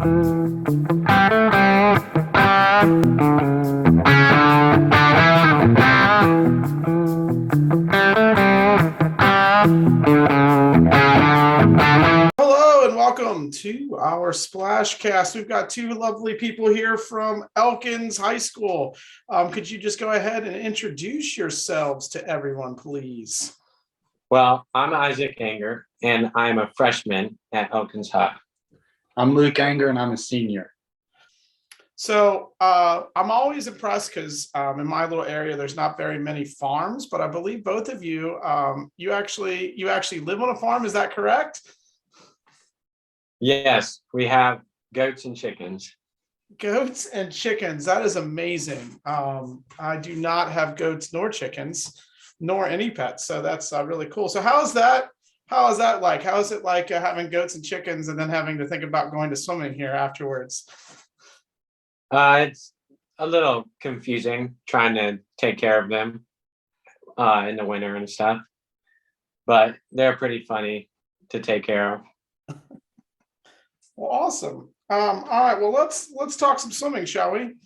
Hello and welcome to our Splashcast. We've got two lovely people here from Elkins High School. Could you just go ahead and introduce yourselves to everyone, please? Well, I'm Isaac Anger, and I'm a freshman at Elkins High. I'm Luke Anger, and I'm a senior. So I'm always impressed because in my little area, there's not very many farms, but I believe both of you, you actually live on a farm. Is that correct? Yes, we have goats and chickens. Goats and chickens. That is amazing. I do not have goats nor chickens, nor any pets. So that's really cool. So how is that like? How is it like having goats and chickens and then having to think about going to swimming here afterwards? It's a little confusing trying to take care of them in the winter and stuff, but they're pretty funny to take care of. Well, awesome. All right. Well, let's talk some swimming, shall we?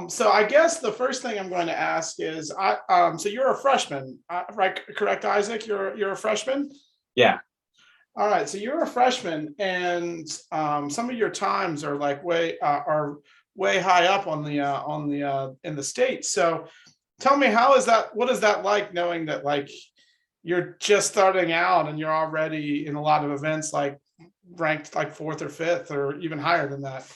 So I guess the first thing I'm going to ask is, so you're a freshman, right? Correct, Isaac? You're a freshman? Yeah. All right, so you're a freshman, and some of your times are like way high up on the in the state. So tell me, how is that? What is that like, knowing that like you're just starting out and you're already in a lot of events, like ranked like 4th or 5th or even higher than that?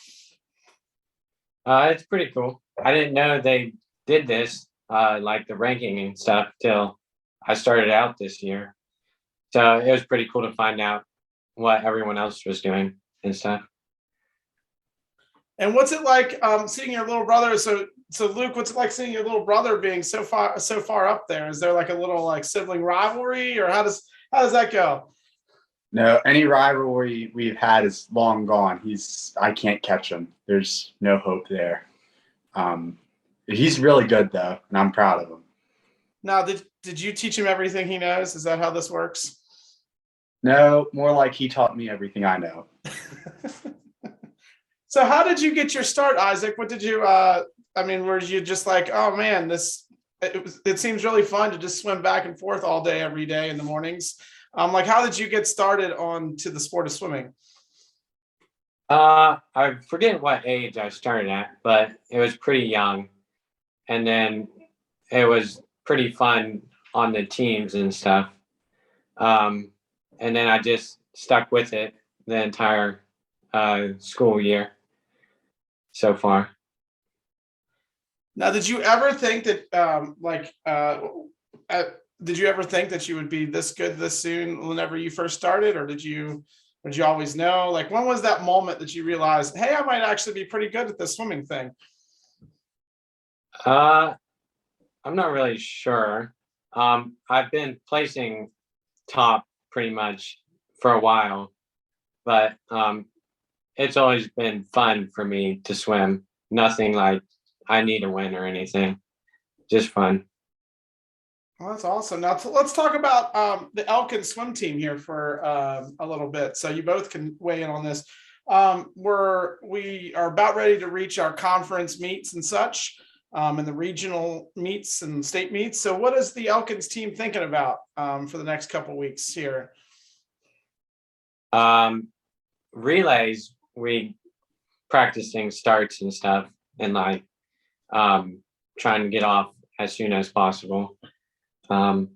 It's pretty cool. I didn't know they did this, like the ranking and stuff, till I started out this year. So it was pretty cool to find out what everyone else was doing and stuff. And what's it like seeing your little brother? So Luke, what's it like seeing your little brother being so far up there? Is there like a little like sibling rivalry, or how does that go? No, any rivalry we've had is long gone. I can't catch him. There's no hope there. He's really good though, and I'm proud of him. Now, did you teach him everything he knows? Is that how this works? No, more like he taught me everything I know. So how did you get your start, Isaac? What did you, were you just like, oh man, it seems really fun to just swim back and forth all day, every day in the mornings. Like, how did you get started on to the sport of swimming? I forget what age I started at, but it was pretty young. And then it was pretty fun on the teams and stuff. And then I just stuck with it the entire school year so far. Now, did you ever think that did you ever think that you would be this good this soon whenever you first started, or did you always know? Like, when was that moment that you realized, hey, I might actually be pretty good at this swimming thing? I'm not really sure. I've been placing top pretty much for a while, but it's always been fun for me to swim. Nothing like I need to win or anything, just fun. Well, that's awesome. Now let's talk about the Elkins swim team here for a little bit, so you both can weigh in on this. We are about ready to reach our conference meets and such, and the regional meets and state meets. So what is the Elkins team thinking about for the next couple of weeks here? Relays, we practicing starts and stuff, and like trying to get off as soon as possible. I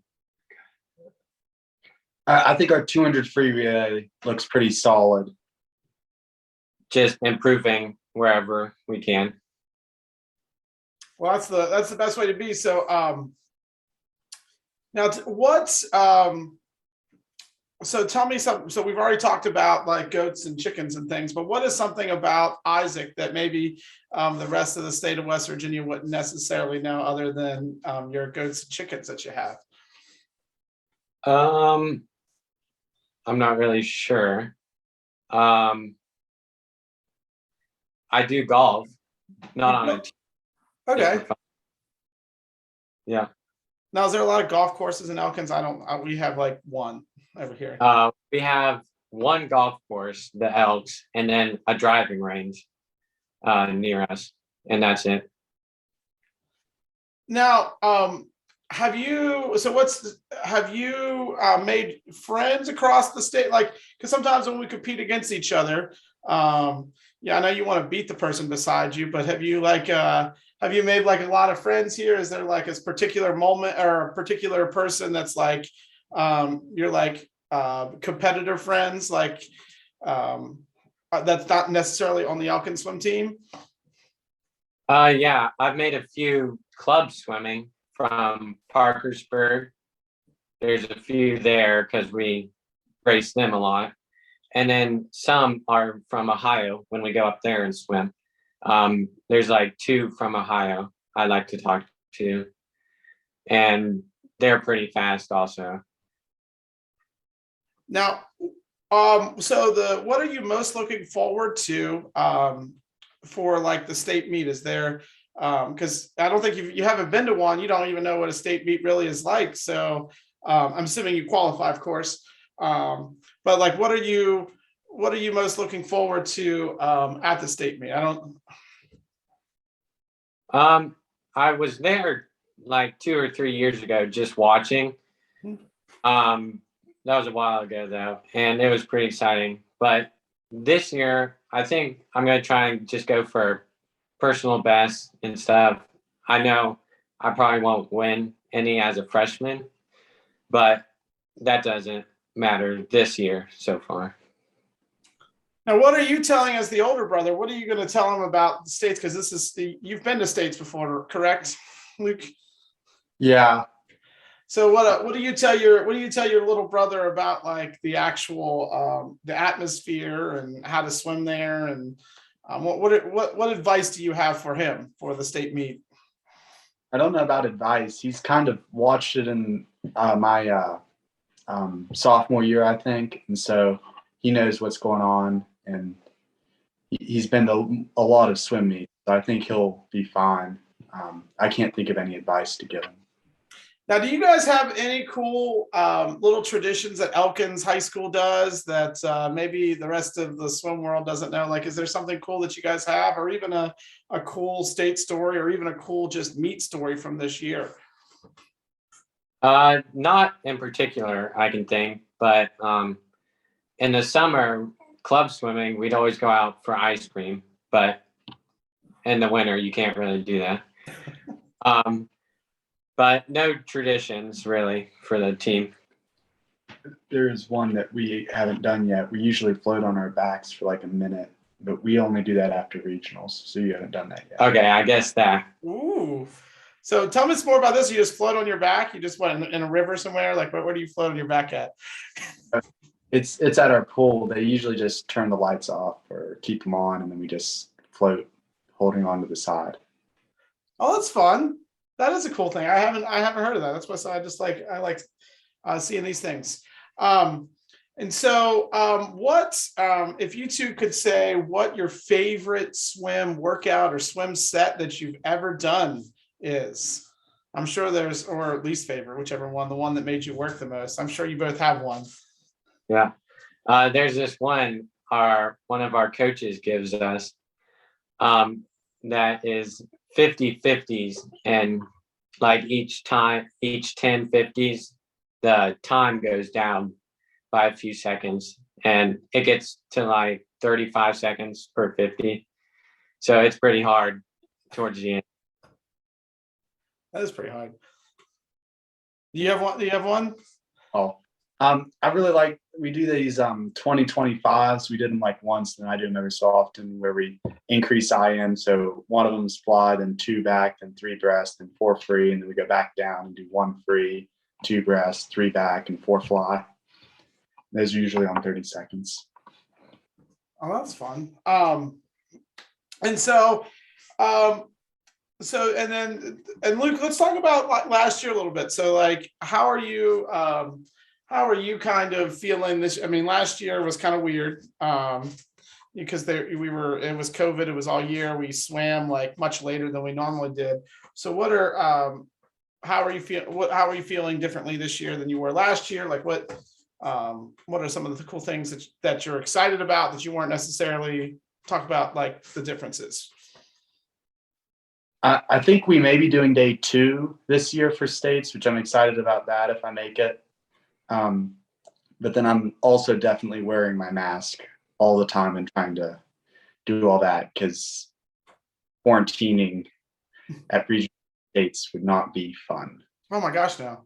think our 200 free relay looks pretty solid. Just improving wherever we can. Well, that's the best way to be. So now so tell me something. So we've already talked about like goats and chickens and things, but what is something about Isaac that maybe the rest of the state of West Virginia wouldn't necessarily know, other than your goats and chickens that you have? I'm not really sure. I do golf, not on a team. Okay. Yeah. Now, is there a lot of golf courses in Elkins? We have like one over here. We have one golf course, the Elks, and then a driving range near us, and that's it. Now, have you, have you made friends across the state? Like, because sometimes when we compete against each other, yeah, I know you want to beat the person beside you, but have you have you made like a lot of friends here? Is there like a particular moment or a particular person that's like, you're like competitor friends, like that's not necessarily on the Elkins swim team? Yeah, I've made a few club swimming from Parkersburg. There's a few there because we race them a lot. And then some are from Ohio when we go up there and swim. There's like 2 from Ohio I like to talk to, and they're pretty fast also. Now, so what are you most looking forward to for like the state meet? Is there because I don't think you haven't been to one, you don't even know what a state meet really is like. So I'm assuming you qualify, of course. But like what are you most looking forward to at the state meet? I was there like 2 or 3 years ago just watching. That was a while ago though, and it was pretty exciting. But this year, I think I'm gonna try and just go for personal best and stuff. I know I probably won't win any as a freshman, but that doesn't matter this year so far. Now, what are you telling as the older brother? What are you going to tell him about the states? Because this is you've been to states before, correct, Luke? Yeah. So what do you tell your little brother about like the actual the atmosphere and how to swim there, and what advice do you have for him for the state meet? I don't know about advice. He's kind of watched it in my sophomore year, I think, and so he knows what's going on, and he's been to a lot of swim meets. So I think he'll be fine. I can't think of any advice to give him. Now, do you guys have any cool little traditions that Elkins High School does that maybe the rest of the swim world doesn't know? Like, is there something cool that you guys have, or even a cool state story, or even a cool just meet story from this year? Not in particular, I can think, but in the summer, club swimming, we'd always go out for ice cream, but in the winter, you can't really do that. But no traditions really for the team. There is one that we haven't done yet. We usually float on our backs for like a minute, but we only do that after regionals. So you haven't done that yet. Okay, I guess that. Ooh. So tell me some more about this. You just float on your back? You just went in a river somewhere? Like, where do you float on your back at? It's at our pool. They usually just turn the lights off or keep them on, and then we just float holding on to the side. Oh, that's fun. That is a cool thing. I haven't heard of that. That's why I like seeing these things. And so what if you two could say what your favorite swim workout or swim set that you've ever done is? I'm sure there's, or least favorite, whichever one, the one that made you work the most. I'm sure you both have one. Yeah. There's this one of our coaches gives us that is 50-50s, and like each 10 50s, the time goes down by a few seconds, and it gets to like 35 seconds per 50. So it's pretty hard towards the end. That is pretty hard. Do you have one? Oh, I really like, we do these 20-25s. We did them like once, and I do them every so often, where we increase IM. So one of them is fly, then 2 back, then 3 breast, then 4 free, and then we go back down and do 1 free, 2 breast, 3 back, and 4 fly. Those are usually on 30 seconds. Oh, that's fun. And so and Luke, let's talk about last year a little bit. So like, how are you kind of feeling this? I mean, last year was kind of weird because it was COVID. It was all year. We swam like much later than we normally did. So how are you feeling differently this year than you were last year? Like What are some of the cool things that you're excited about that you weren't necessarily talk about, like the differences? I think we may be doing day 2 this year for states, which I'm excited about that if I make it. But then I'm also definitely wearing my mask all the time and trying to do all that because quarantining at regional states would not be fun. Oh my gosh, no.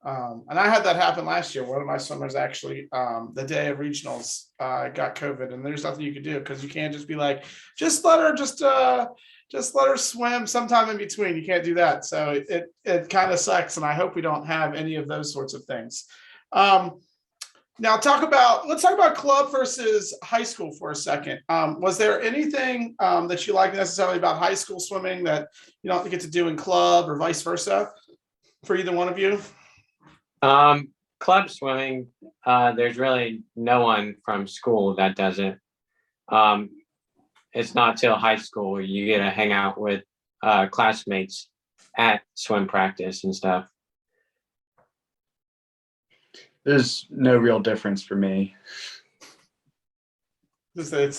And I had that happen last year. One of my swimmers actually, the day of regionals, got COVID, and there's nothing you could do because you can't just be like, just let her swim sometime in between. You can't do that. So it kind of sucks, and I hope we don't have any of those sorts of things. Now let's talk about club versus high school for a second. Was there anything that you like necessarily about high school swimming that you don't get to do in club or vice versa for either one of you? Club swimming, there's really no one from school that does it. It's not till high school you get to hang out with classmates at swim practice and stuff. There's no real difference for me. It's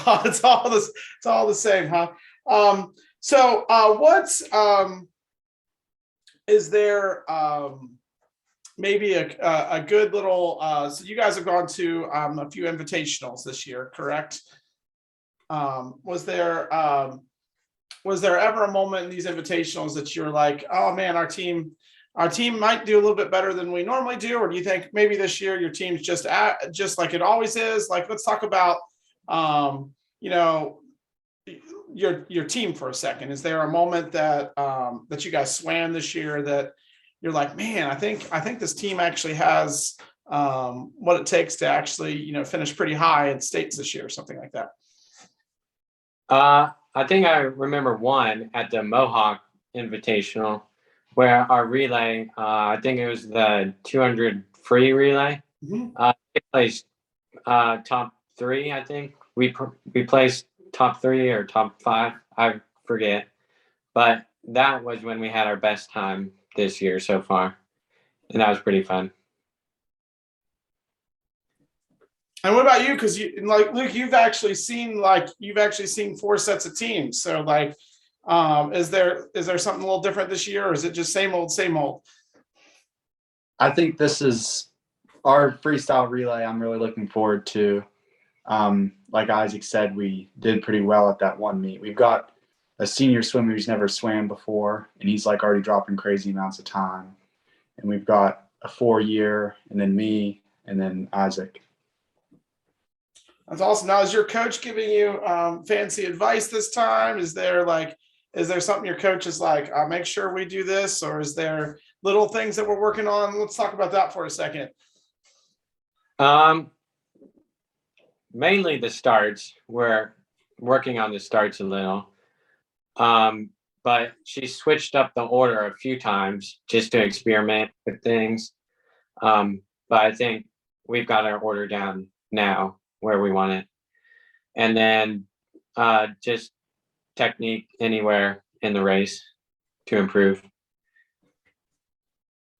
all the same, huh? Is there maybe a good little so you guys have gone to a few invitationals this year, correct? Was there ever a moment in these invitationals that you're like, oh man, our team might do a little bit better than we normally do? Or do you think maybe this year your team's just like it always is? Like, let's talk about your team for a second. Is there a moment that that you guys swam this year that you're like, man, I think this team actually has what it takes to actually, finish pretty high in states this year, or something like that? I think I remember one at the Mohawk Invitational where our relay, I think it was the 200 free relay. Mm-hmm. We placed top 3. I think we placed top 3 or top 5. I forget, but that was when we had our best time this year so far, and that was pretty fun. And what about you? Because like Luke, you've actually seen 4 sets of teams. So like, is there something a little different this year, or is it just same old, same old? I think this is our freestyle relay. I'm really looking forward to. Like Isaac said, we did pretty well at that one meet. We've got a senior swimmer who's never swam before, and he's like already dropping crazy amounts of time. And we've got a 4-year, and then me, and then Isaac. That's awesome. Now, is your coach giving you fancy advice this time? Is there something your coach is like, make sure we do this, or is there little things that we're working on? Let's talk about that for a second. Mainly the starts. We're working on the starts a little. But she switched up the order a few times just to experiment with things. But I think we've got our order down now where we want it. And then just technique anywhere in the race to improve.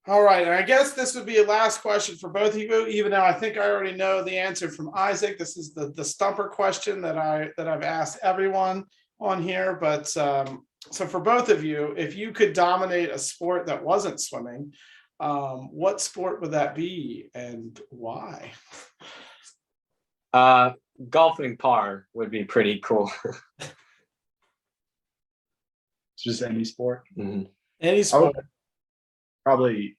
All right, and I guess this would be a last question for both of you, even though I think I already know the answer from Isaac. This is the stumper question that I've asked everyone on here. But so for both of you, if you could dominate a sport that wasn't swimming, what sport would that be and why? Golfing par would be pretty cool. Just any sport. Mm-hmm. Any sport. Probably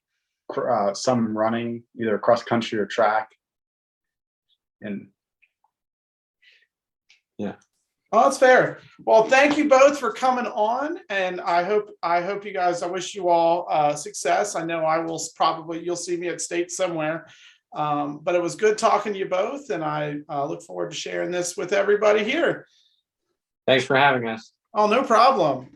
some running, either cross country or track. And yeah. Oh, that's fair. Well, thank you both for coming on, and I hope you guys. I wish you all success. I know you'll see me at state somewhere. But it was good talking to you both, and I look forward to sharing this with everybody here. Thanks for having us. Oh, no problem.